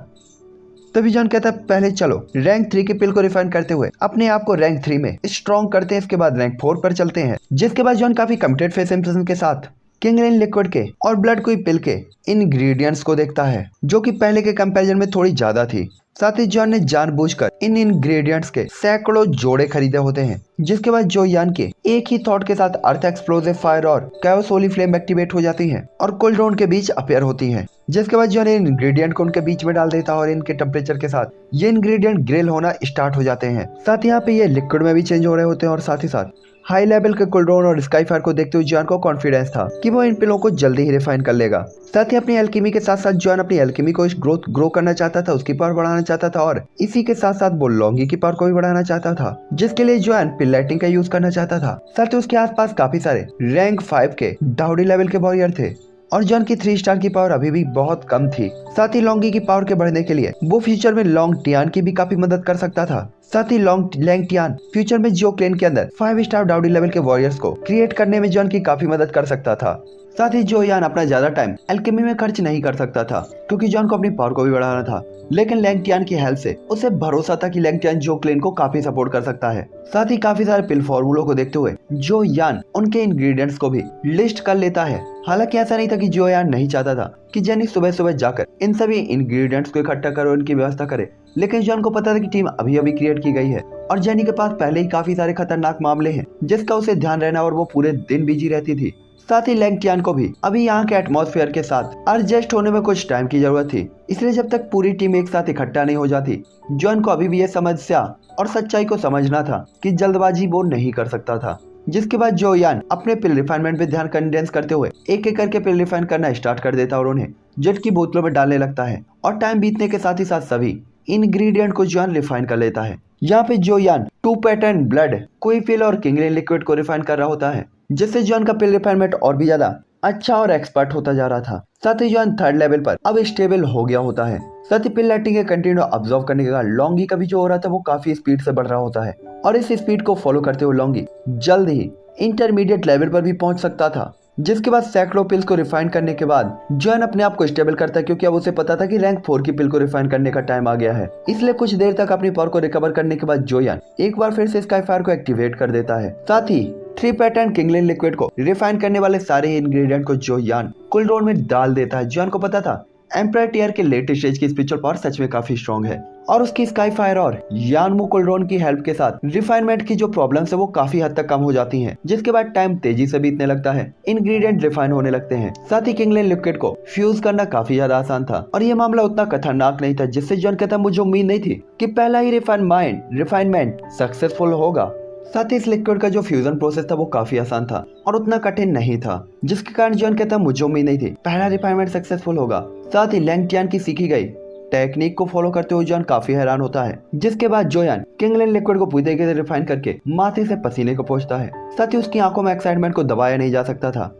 तभी जॉन कहता है, पहले चलो रैंक 3 की पिल को रिफाइन करते हुए अपने आप को रैंक 3 में स्ट्रॉन्ग करते हैं, इसके बाद रैंक 4 पर चलते हैं। जिसके बाद जॉन काफी कमिटेड फेस इंप्रेशन के साथ किंगरेन लिक्विड के और ब्लड कोई पिल के इंग्रेडिएंट्स को देखता है, जो कि पहले के कंपैरिजन में थोड़ी ज्यादा थी। साथ ही जॉन ने जानबूझकर इन इंग्रेडिएंट्स के सैकड़ों जोड़े खरीदे होते हैं। जिसके बाद जो यान के एक ही थॉट के साथ अर्थ एक्सप्लोसिव फायर और कैओस होली फ्लेम एक्टिवेट हो जाती हैं और कोल्ड्रोन के बीच अपेयर होती हैं। जिसके बाद जॉन इन इंग्रेडिएंट को उनके बीच में डाल देता है और इनके टेम्परेचर के साथ ये इंग्रेडिएंट ग्रिल होना स्टार्ट हो जाते हैं। साथ ही यहाँ पे ये लिक्विड में भी चेंज हो रहे होते हैं और साथ ही साथ हाई लेवल के कुलड्रोन और स्काई फायर को देखते हुए जॉन को कॉन्फिडेंस था कि वो इन पिलों को जल्दी ही रिफाइन कर लेगा। साथ ही अपनी एल्केमी के साथ साथ जॉन अपनी एल्केमी को ग्रो करना चाहता था, उसकी पावर बढ़ाना चाहता था और इसी के साथ साथ वो लॉन्गी की पावर को भी बढ़ाना चाहता था, जिसके लिए जॉन पिल लाइटिंग का यूज करना चाहता था। साथ ही उसके आसपास काफी सारे रैंक 5 के डाउडी लेवल के वॉरियर थे और जॉन की 3 स्टार की पावर अभी भी बहुत कम थी। साथ ही लॉन्गी की पावर के बढ़ने के लिए वो फ्यूचर में लॉन्ग टियान की भी काफी मदद कर सकता था। साथ ही लैंग टियान फ्यूचर में जियो क्लेन के अंदर 5 स्टार डाउडी लेवल के वॉरियर्स को क्रिएट करने में जॉन की काफी मदद कर सकता था। साथ ही जो यान अपना ज्यादा टाइम एल्केमी में खर्च नहीं कर सकता था क्योंकि जॉन को अपनी पावर को भी बढ़ाना था, लेकिन लैंग टियान की हेल्प से उसे भरोसा था कि लैंग टियान जो क्लेन को काफी सपोर्ट कर सकता है। साथ ही काफी सारे पिल फॉर्मूलों को देखते हुए जो यान उनके इंग्रेडिएंट्स को भी लिस्ट कर लेता है। हालांकि ऐसा नहीं था कि जो यान नहीं चाहता था कि जेनी सुबह सुबह जाकर इन सभी इंग्रेडिएंट्स को इकट्ठा करे और इनकी व्यवस्था करे, लेकिन जॉन को पता था कि टीम अभी अभी क्रिएट की गई है और जेनी के पास पहले ही काफी सारे खतरनाक मामले हैं जिसका उसे ध्यान रहना और वो पूरे दिन बिजी रहती थी। साथ ही लैंग टियान को भी अभी यहाँ के एटमॉस्फेयर के साथ एडजस्ट होने में कुछ टाइम की जरूरत थी, इसलिए जब तक पूरी टीम एक साथ इकट्ठा नहीं हो जाती जॉन को अभी भी ये समस्या और सच्चाई को समझना था कि जल्दबाजी वो नहीं कर सकता था। जिसके बाद जो यान अपने पिल रिफाइनमेंट पे ध्यान कंडेंस करते हुए एक एक करके पिल रिफाइन करना स्टार्ट कर देता और उन्हें जेट की बोतलों में डालने लगता है और टाइम बीतने के साथ ही साथ सभी इंग्रेडिएंट को जॉन रिफाइन कर लेता है। यहाँ पे जो यान 2 पैटर्न ब्लड, कोई पिल और किंगलिन लिक्विड को रिफाइन कर रहा होता है, जिससे जॉन का पिल रिफाइनमेंट और भी ज्यादा अच्छा और एक्सपर्ट होता जा रहा था। साथ ही जॉन 3rd लेवल पर अब स्टेबल हो गया होता है। साथ ही पिल लाइटिंग के कंटिन्यू ऑब्जर्व करने के बाद लॉन्गी का भी जो हो रहा था वो काफी स्पीड से बढ़ रहा होता है और इस स्पीड को फॉलो करते हुए लॉन्गी जल्द ही इंटरमीडिएट लेवल पर भी पहुंच सकता था। जिसके बाद सैकड़ों पिल्स को रिफाइन करने के बाद जॉन अपने आप को स्टेबल करता है क्योंकि अब उसे पता था कि रैंक 4 की पिल को रिफाइन करने का टाइम आ गया है। इसलिए कुछ देर तक अपनी पावर को रिकवर करने के बाद जोयान एक बार फिर से स्काई फायर को एक्टिवेट कर देता है। साथ ही 3 पैटर्न किंगलिन लिक्विड को रिफाइन करने वाले सारे इंग्रेडिएंट को जोयान कुलड्रोन में डाल देता है। जॉन को पता था एम्परर टियर के लेटेस्ट स्टेज की स्पिरिचुअल पावर सच में काफी स्ट्रॉन्ग है और उसकी स्काई फायर और यानमू कुलड्रोन की हेल्प के साथ रिफाइनमेंट की जो प्रॉब्लम्स है वो काफी हद तक कम हो जाती हैं, जिसके बाद टाइम तेजी से बीतने लगता है, इंग्रेडिएंट रिफाइन होने लगते हैं। साथ ही किंगलिन लिक्विड को फ्यूज करना काफी ज्यादा आसान था और ये मामला उतना खतरनाक नहीं था, जिससे जॉन कहता मुझे उम्मीद नहीं थी कि पहला ही रिफाइनमेंट सक्सेसफुल होगा। साथ ही इस लिक्विड का जो फ्यूजन प्रोसेस था वो काफी आसान था और उतना कठिन नहीं था, जिसके कारण जॉन कहता मुझे उम्मीद नहीं थी पहला रिफाइनमेंट सक्सेसफुल होगा। साथ ही लैंग टियान की सीखी गई टेक्निक को फॉलो करते हुए जॉन काफी हैरान होता है। जिसके बाद जोयान किंगलिन लिक्विड को पूरी तरीके से रिफाइन करके माथे से पसीने को पोंछता है। साथ ही उसकी आंखों में एक्साइटमेंट को दबाया नहीं जा सकता था।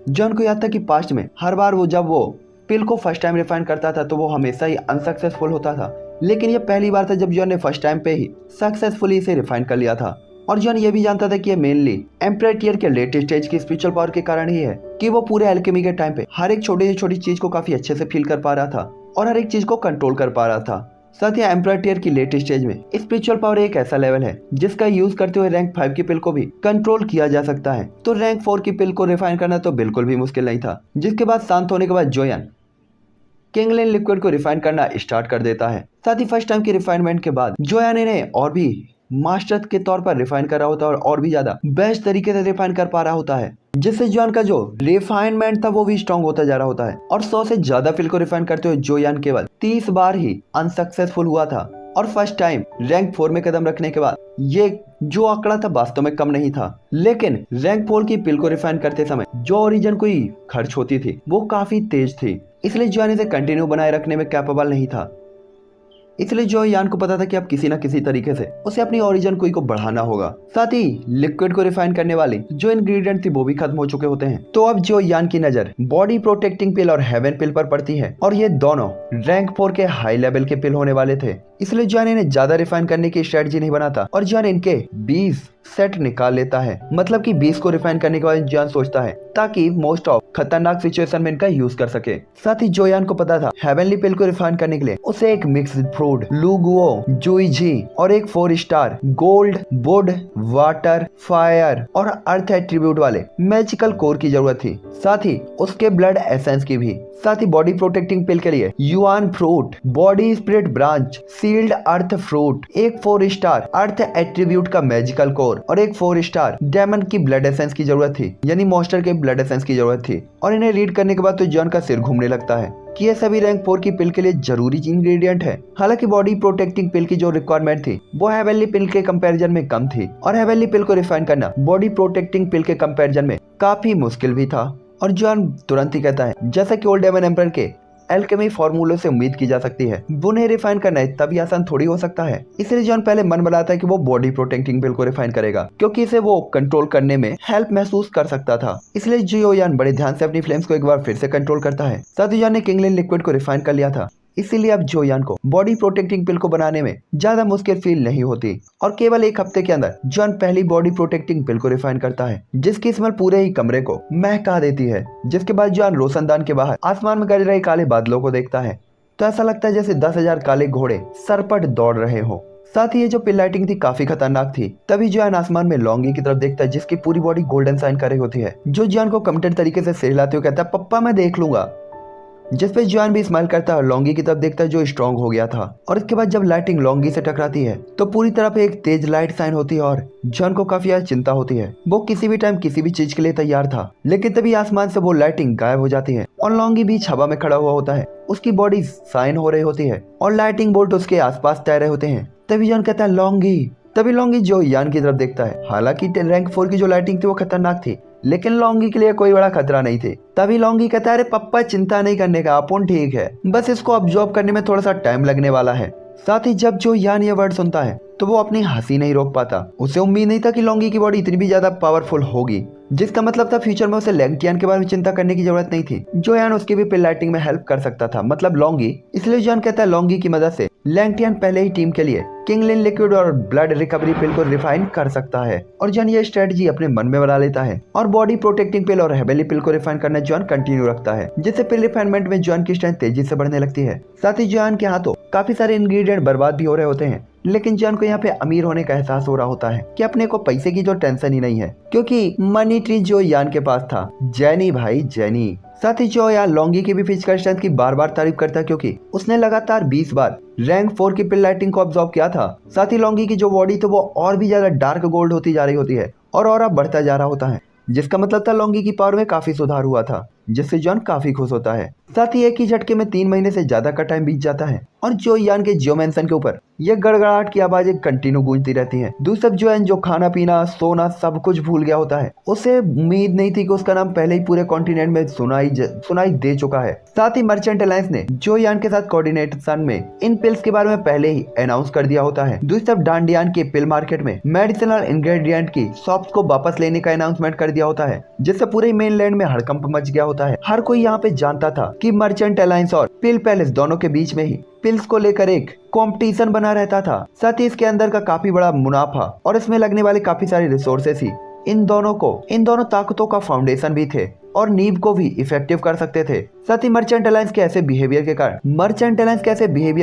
जॉन को याद था कि पास्ट में हर बार जब वो पिल को फर्स्ट टाइम रिफाइन करता था तो वो हमेशा ही अनसक्सेसफुल होता था, लेकिन ये पहली बार था जब जॉन ने फर्स्ट टाइम पे ही सक्सेसफुली इसे रिफाइन कर लिया था। और जॉन ये भी जानता था कि ये मेनली एम्परर टियर के लेटेस्ट स्टेज की स्पिरिचुअल पावर के कारण ही है कि वो पूरे एल्केमी के टाइम पे हर एक छोटी से छोटी चीज को काफी अच्छे से फील कर पा रहा था और हर एक चीज को कंट्रोल कर पा रहा था। साथ ही एम्परर टियर की लेटेस्ट स्टेज में स्पिरिचुअल पावर एक ऐसा लेवल है जिसका यूज करते हुए रैंक 5 की पिल को भी कंट्रोल किया जा सकता है, तो रैंक 4 की पिल को रिफाइन करना तो बिल्कुल भी मुश्किल नहीं था। जिसके बाद शांत होने के बाद जोयान किंगलिन लिक्विड को रिफाइन करना स्टार्ट कर देता है। साथ ही फर्स्ट टाइम की रिफाइनमेंट के बाद जोयान इन्हें और भी मास्टर के तौर पर रिफाइन कर रहा होता है और भी ज्यादा बेस्ट तरीके से रिफाइन कर पा रहा होता है, जिससे जॉन का जो रिफाइनमेंट था वो भी स्ट्रॉन्ग होता जा रहा होता है। और 100 से ज्यादा पिल को रिफाइन करते हुए जोयान केवल 30 बार ही अनसक्सेसफुल हुआ था और फर्स्ट टाइम रैंक 4 में कदम रखने के बाद ये जो आंकड़ा था वास्तव में कम नहीं था, लेकिन रैंक 4 की पिल को रिफाइन करते समय जो ओरिजिन को खर्च होती थी वो काफी तेज थी, इसलिए जॉन इसे कंटिन्यू बनाए रखने में कैपेबल नहीं था। इसलिए जोयान को पता था कि अब किसी न किसी तरीके से उसे अपनी ओरिजिन को बढ़ाना होगा। साथ ही लिक्विड को रिफाइन करने वाली जो इंग्रेडिएंट थी वो भी खत्म हो चुके होते हैं। तो अब जोयान की नजर बॉडी प्रोटेक्टिंग पिल और हेवन पिल पर पड़ती है और ये दोनों रैंक 4 के हाई लेवल के पिल होने वाले थे, इसलिए जॉन इन्हें ज्यादा रिफाइन करने की स्ट्रेटजी नहीं बनाता और जॉन इनके 20 सेट निकाल लेता है। मतलब कि 20 को रिफाइन करने के बाद जॉन सोचता है ताकि मोस्ट ऑफ खतरनाक सिचुएशन में इनका यूज कर सके। साथ ही जोयान को पता था हेवनली पिल को रिफाइन करने के लिए उसे एक मिक्स्ड फ्रूट, लुगुओ, जुईजी और एक 4 star gold, would, water, fire और अर्थ एट्रीब्यूट वाले मैजिकल कोर की जरूरत थी। साथ ही उसके ब्लड एसेंस की भी। साथ ही बॉडी प्रोटेक्टिंग पिल के लिए yuan fruit, body spirit branch, sealed earth fruit, एक 4 स्टार अर्थ एट्रीब्यूट का मैजिकल कोर 4 और एक 4 स्टार डायमंड की ब्लड एसेंस की जरूरत थी, यानी मॉन्स्टर के ब्लड एसेंस की जरूरत थी। और इन्हें रीड करने के बाद तो जॉन का सिर घूमने लगता है कि ये सभी रैंक 4 की पिल के लिए जरूरी इंग्रेडिएंट है। हालांकि बॉडी प्रोटेक्टिंग पिल की जो रिक्वायरमेंट थी वो हेवनली पिल के कंपैरिजन में कम थी, और हेवनली पिल को रिफाइन करना बॉडी प्रोटेक्टिंग पिल के कंपैरिजन में काफी मुश्किल भी था। और जॉन तुरंत ही कहता है, जैसा कि ओल्ड डेमन एम्परर के एल्केमी फॉर्मूलों से उम्मीद की जा सकती है, उन्हें रिफाइन करना इतना भी आसान थोड़ी हो सकता है। इसलिए जॉन पहले मन बनाता है कि वो बॉडी प्रोटेक्टिंग पिल को रिफाइन करेगा, क्योंकि इसे वो कंट्रोल करने में हेल्प महसूस कर सकता था। इसलिए जियो यान बड़े ध्यान से अपनी फ्लेम्स को एक बार फिर से कंट्रोल करता है। साथ ही जॉन ने किंगलिन लिक्विड को रिफाइन कर लिया था, इसीलिए अब जोयान को बॉडी प्रोटेक्टिंग पिल को बनाने में ज्यादा मुश्किल फील नहीं होती। और केवल एक हफ्ते के अंदर जॉन पहली बॉडी प्रोटेक्टिंग पिल को रिफाइन करता है, जिसकी स्मेल पूरे ही कमरे को महका देती है। जिसके बाद जॉन रोशनदान के बाहर आसमान में गरज रहे काले बादलों को देखता है, तो ऐसा लगता है जैसे 10,000 काले घोड़े सरपट दौड़ रहे हो। साथ ही ये जो पिल लाइटिंग थी काफी खतरनाक थी। तभी जॉन आसमान में लॉन्गी की तरफ देखता है, जिसकी पूरी बॉडी गोल्डन साइन कर रही होती है, जो जॉन को कमिटेड तरीके से सहलाते हुए कहता है, पप्पा मैं देख लूंगा। जिस पे जॉन भी स्माइल करता है और लॉन्गी की तरफ देखता है जो स्ट्रॉन्ग हो गया था। और इसके बाद जब लाइटिंग लॉन्गी से टकराती है तो पूरी तरह पे एक तेज लाइट साइन होती है, और जॉन को काफी ज्यादा चिंता होती है। वो किसी भी टाइम किसी भी चीज के लिए तैयार था, लेकिन तभी आसमान से वो लाइटिंग गायब हो जाती है और लॉन्गी बीच हवा में खड़ा हुआ होता है। उसकी बॉडी साइन हो रही होती है और लाइटिंग बोल्ट उसके आसपास तैर रहे होते हैं। तभी जॉन कहता है लॉन्गी। तभी लॉन्गी जो यान की तरफ देखता है। हालांकि रैंक 4 की जो लाइटिंग थी वो खतरनाक थी, लेकिन लॉन्गी के लिए कोई बड़ा खतरा नहीं थे। तभी लॉन्गी कहता है, अरे पप्पा चिंता नहीं करने का, अपन ठीक है, बस इसको ऑब्जॉर्व करने में थोड़ा सा टाइम लगने वाला है। साथ ही जब जो यान ये वर्ड सुनता है तो वो अपनी हंसी नहीं रोक पाता। उसे उम्मीद नहीं था कि लॉन्गी की बॉडी इतनी भी ज्यादा पावरफुल होगी, जिसका मतलब था फ्यूचर में उसे लैंगटियन के बारे में चिंता करने की जरूरत नहीं थी। जो यान उसकी भी पिल लाइटिंग में हेल्प कर सकता था, मतलब लॉन्गी। इसलिए जॉन कहता है लॉन्गी की मदद से लैंगटियन पहले ही टीम के लिए किंगलिन लिक्विड और ब्लड रिकवरी पिल को रिफाइन कर सकता है। और जॉन ये स्ट्रेटजी अपने मन में बना लेता है और बॉडी प्रोटेक्टिंग पिल और हेवनली पिल को रिफाइन करना जॉन कंटिन्यू रखता है, जिससे पिल रिफाइनमेंट में जॉन की स्ट्रेंथ तेजी से बढ़ने लगती है। साथ ही जॉन के हाथों काफी सारे इंग्रेडिएंट बर्बाद भी हो रहे होते हैं, लेकिन जॉन को यहाँ पे अमीर होने का एहसास हो रहा होता है कि अपने को पैसे की जो टेंशन ही नहीं है, क्योंकि मनी ट्री जो यान के पास था। जेनी भाई जेनी। साथ ही जो यार लॉन्गी की भी फिजिकल स्ट्रेंथ की बार बार तारीफ करता है, क्योंकि उसने लगातार 20 बार रैंक 4 की पिल लाइटिंग को ऑब्जॉर्व किया था। साथ ही लॉन्गी की जो बॉडी तो वो और भी ज्यादा डार्क गोल्ड होती जा रही होती है और ऑरा बढ़ता जा रहा होता है, जिसका मतलब था लॉन्गी की पावर में काफी सुधार हुआ था, जिससे जॉन काफी खुश होता है। साथ ही एक ही झटके में 3 महीने से ज्यादा का टाइम बीत जाता है और जो यान के जियो मेंशन के ऊपर ये गड़गड़ाहट की आवाजें कंटिन्यू गूंजती रहती हैं। दूसरा जो यान जो खाना पीना सोना सब कुछ भूल गया होता है, उसे उम्मीद नहीं थी कि उसका नाम पहले ही पूरे कॉन्टिनेंट में सुनाई दे चुका है। साथ ही मर्चेंट अलायंस ने जो यान के साथ कोऑर्डिनेशन में इन पिल्स के बारे में पहले ही अनाउंस कर दिया होता है। दूसरी तरफ डांडियान के पिल मार्केट में मेडिसिनल इंग्रेडिएंट की शॉप्स को वापस लेने का अनाउंसमेंट कर दिया होता है, जिससे पूरे मेनलैंड में हड़कंप मच गया होता है। हर कोई यहाँ पे जानता था कि मर्चेंट अलायंस और पिल पैलेस दोनों के बीच में ही पिल्स को लेकर एक कंपटीशन बना रहता था। साथ ही इसके अंदर का काफी बड़ा मुनाफा और इसमें लगने वाले काफी सारे रिसोर्सेस ही इन दोनों ताकतों का फाउंडेशन भी थे और नींव को भी इफेक्टिव कर सकते थे। साथ ही मर्चेंट अलायंस के ऐसे बिहेवियर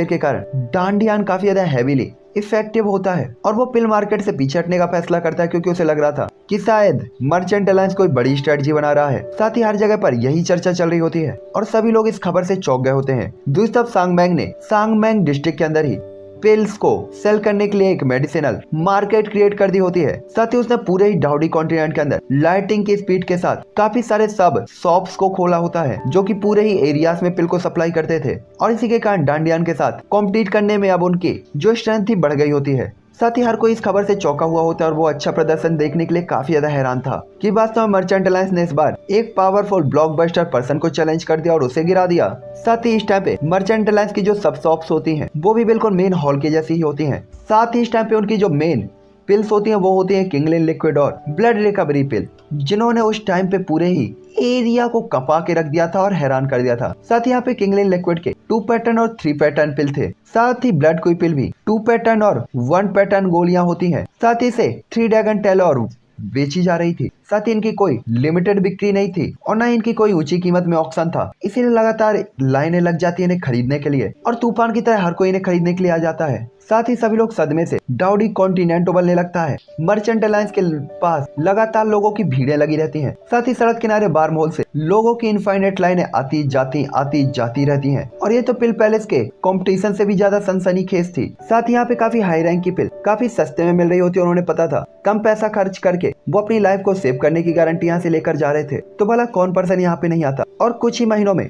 के कारण डांडियान काफी ज्यादा हैवीली इफेक्टिव होता है और वो पिल मार्केट से पीछे हटने का फैसला करता है, क्योंकि उसे लग रहा था कि शायद मर्चेंट अलायंस कोई बड़ी स्ट्रेटजी बना रहा है। साथ ही हर जगह पर यही चर्चा चल रही होती है और सभी लोग इस खबर से चौंक गए होते हैं। दूसरी तरफ सांगमैंग ने सांगमैंग डिस्ट्रिक्ट के अंदर ही पिल्स को सेल करने के लिए एक मेडिसिनल मार्केट क्रिएट कर दी होती है। साथ ही उसने पूरे ही डाउडी कॉन्टिनेंट के अंदर लाइटिंग की स्पीड के साथ काफी सारे सब शॉप्स को खोला होता है, जो कि पूरे ही एरियाज में पिल को सप्लाई करते थे और इसी के कारण डांडियान के साथ कॉम्पिटिट करने में अब उनकी जो स्ट्रेंथ थी बढ़ गई होती है। साथ ही हर कोई इस खबर से चौंका हुआ होता है और वो अच्छा प्रदर्शन देखने के लिए काफी ज्यादा हैरान था कि वास्तव में मर्चेंट अलायंस ने इस बार एक पावरफुल ब्लॉकबस्टर पर्सन को चैलेंज कर दिया और उसे गिरा दिया। साथ ही इस टाइम पे मर्चेंट अलायंस की जो सब शॉप्स होती हैं वो भी बिल्कुल मेन हॉल के जैसी ही होती हैं। साथ ही इस टाइम पे उनकी जो मेन पिल्स होती हैं वो होती हैं किंगलिन लिक्विड और ब्लड रिकवरी पिल, जिन्होंने उस टाइम पे पूरे ही एरिया को कपा के रख दिया था और हैरान कर दिया था। साथ ही यहाँ पे किंगलिन लिक्विड के 2 पैटर्न और 3 पैटर्न पिल थे। साथ ही ब्लड कोई पिल भी 2 पैटर्न और 1 पैटर्न गोलियां होती हैं। साथ ही से 3 ड्रैगन टेल और बेची जा रही थी। साथ ही इनकी कोई लिमिटेड बिक्री नहीं थी और न इनकी कोई ऊंची कीमत में ऑक्शन था, इसीलिए लगातार लाइनें लग जाती है इन्हें खरीदने के लिए और तूफान की तरह हर कोई इन्हें खरीदने के लिए आ जाता है। साथ ही सभी लोग सदमे से डाउडी कॉन्टिनेंटो बनने लगता है। मर्चेंट अलायंस के पास लगातार लोगों की भीड़ें लगी रहती हैं। साथ ही सड़क किनारे बार मॉल से लोगों की इनफाइनाइट लाइनें आती जाती रहती हैं और ये तो पिल पैलेस के कंपटीशन से भी ज्यादा सनसनीखेज थी। साथ ही यहाँ पे काफी हाई रैंक की पिल काफी सस्ते में मिल रही होती है और उन्हें पता था कम पैसा खर्च करके वो अपनी लाइफ को सेव करने की गारंटी यहाँ से लेकर जा रहे थे। तो भला कौन पर्सन यहाँ पे नहीं आता। और कुछ ही महीनों में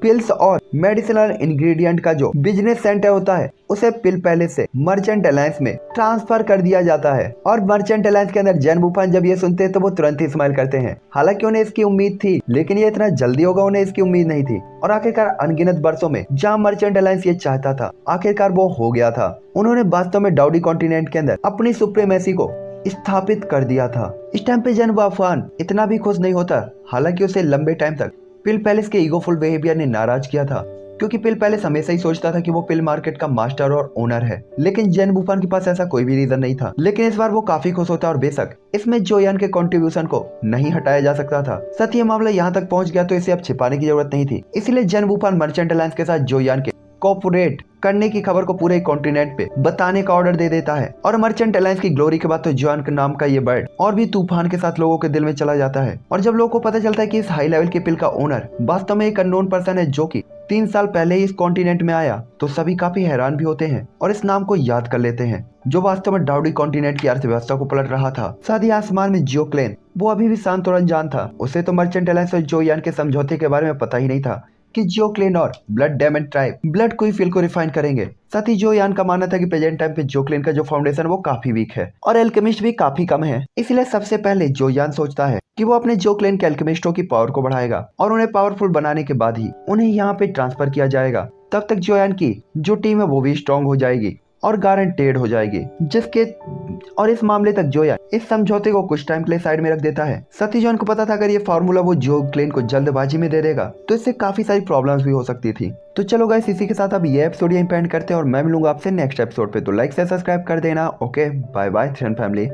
पिल्स और मेडिसिनल इंग्रेडिएंट का जो बिजनेस सेंटर होता है उसे पिल पैलेस से मर्चेंट अलायंस में ट्रांसफर कर दिया जाता है। और मर्चेंट अलायंस के अंदर जैन वुफान जब ये सुनते हैं तो वो तुरंत ही स्माइल करते हैं। हालांकि उन्हें इसकी उम्मीद थी लेकिन ये इतना जल्दी होगा उन्हें इसकी उम्मीद नहीं थी। और आखिरकार अनगिनत वर्षों में जहाँ मर्चेंट अलायंस ये चाहता था आखिरकार वो हो गया था। उन्होंने वास्तव में डाउडी कॉन्टिनेंट के अंदर अपनी सुप्रीमेसी को स्थापित कर दिया था। इस टाइम पे जैन वुफान इतना भी खुश नहीं होता। हालांकि उसे लंबे टाइम तक पिल पैलेस के ईगोफुल बिहेवियर ने नाराज किया था क्योंकि पिल पैलेस हमेशा ही सोचता था कि वो पिल मार्केट का मास्टर और ओनर है, लेकिन जैन वुफान के पास ऐसा कोई भी रीजन नहीं था। लेकिन इस बार वो काफी खुश होता और बेशक इसमें जो यान के कंट्रीब्यूशन को नहीं हटाया जा सकता था। साथ ही मामला यहाँ तक पहुंच गया तो इसे अब छिपाने की जरूरत नहीं थी। इसलिए जैन वुफान मर्चेंट अलायंस के साथ जो यान के कोऑपरेट करने की खबर को पूरे कॉन्टिनेंट पे बताने का ऑर्डर दे देता है। और मर्चेंट अलायंस की ग्लोरी के बाद तो जोयान के नाम का ये बर्ड और भी तूफान के साथ लोगों के दिल में चला जाता है। और जब लोगों को पता चलता है कि इस हाई लेवल के पिल का ओनर वास्तव में एक अननोन पर्सन है जो कि 3 साल पहले ही इस कॉन्टिनेंट में आया, तो सभी काफी हैरान भी होते हैं और इस नाम को याद कर लेते हैं जो वास्तव में डाउडी कॉन्टिनेंट की अर्थव्यवस्था को पलट रहा था। साथ ही आसमान में जियो क्लेन वो अभी भी शांत और अनजान था। उसे तो मर्चेंट अलायंस और जोयान के समझौते के बारे में पता ही नहीं था कि जियो क्लेन और ब्लड डायमंड ट्राइब ब्लड कोई फील को रिफाइन करेंगे। साथ ही जो यान का मानना था कि प्रेजेंट टाइम पे जियो क्लेन का जो फाउंडेशन वो काफी वीक है और एल्केमिस्ट भी काफी कम है। इसलिए सबसे पहले जो यान सोचता है कि वो अपने जियो क्लेन के एल्केमिस्टों की पावर को बढ़ाएगा और उन्हें पावरफुल बनाने के बाद ही उन्हें यहाँ पे ट्रांसफर किया जाएगा। तब तक जो यान की जो टीम है वो भी स्ट्रॉन्ग हो जाएगी और गारंटेड हो जाएगी जिसके और इस मामले तक जोया इस समझौते को कुछ टाइम के लिए साइड में रख देता है। साथ ही जॉन को पता था अगर ये फार्मूला वो जियो क्लेन को जल्दबाजी में दे देगा तो इससे काफी सारी प्रॉब्लम्स भी हो सकती थी। तो चलो गाइस इसी के साथ अब ये एपिसोड यहीं पे एंड करते हैं और मैं मिलूंगा आपसे नेक्स्ट एपिसोड पे। तो लाइक से सब्सक्राइब कर देना। Okay bye bye family.